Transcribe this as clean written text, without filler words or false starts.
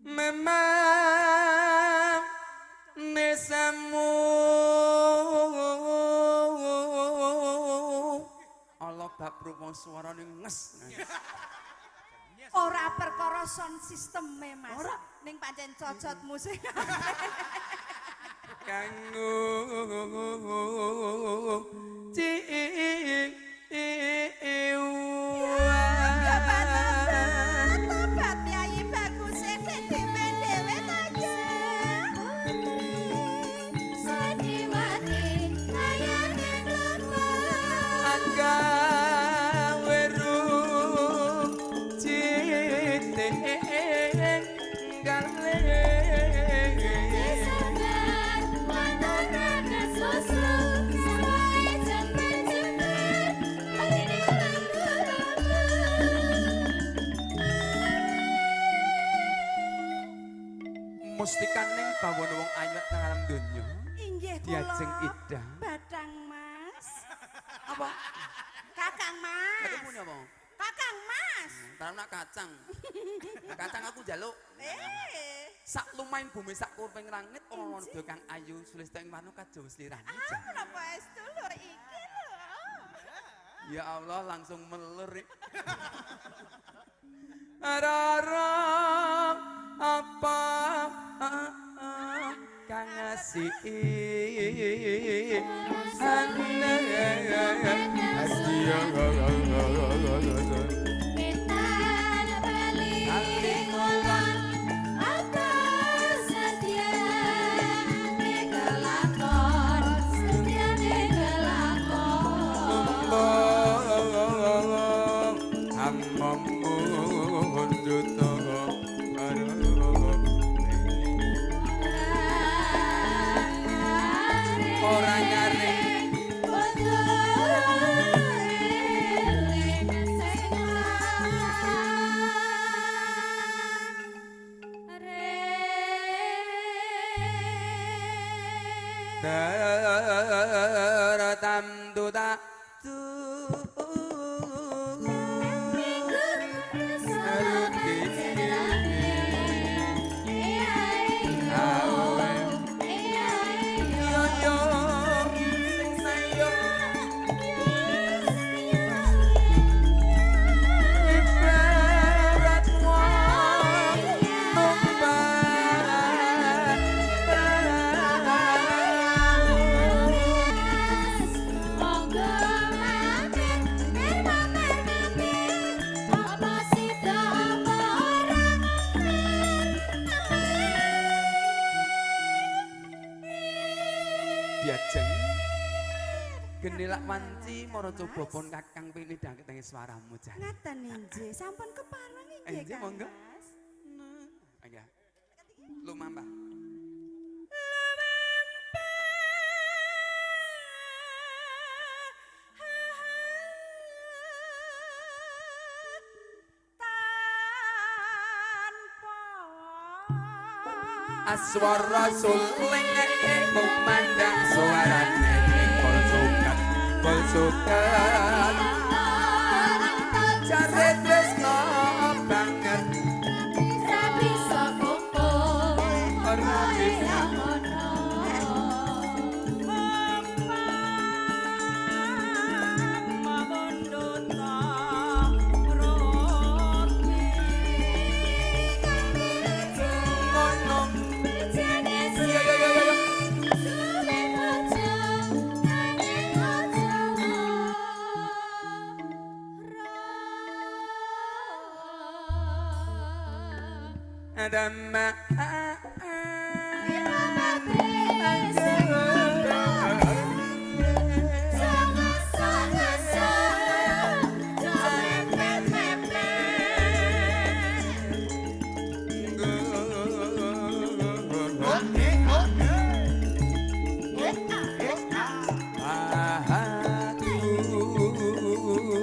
memang nesamu Allah bab rupa suarane nges. Ora perkara sound system Mas. Ora ning pancen cocot musik. Kanggo cing Tobat Yayi bagus dhewe dhewe ta ya. Sadiwati kayane lomba. Agawe ru citeng gale. Mustikan ning bawana wong ayu nang alam donya. Inggih kula. Diajeng Ida. Badang Mas. Apa? Kakang Mas. Ketemu apa? Kakang Mas. Tarana kacang. Kacang aku njaluk. Sak lumayan bumi sak kuping langit ana wanda kang ayu sulista ing manu kajo slirane. Napa estu lho iki lho. Ya Allah langsung melur. Rara apa kang ngasih tam tu ta tu diajeng genelak wanci mara coba pon kakang pene dangket ing swaramu jan. Ngaten inggih, sampun kepareng inggih. Inggih monggo. Enggak. Lumampah. Aswara suling memandang suarane kol sukat jare tresno banget Bisa kumpul ora bisa Adama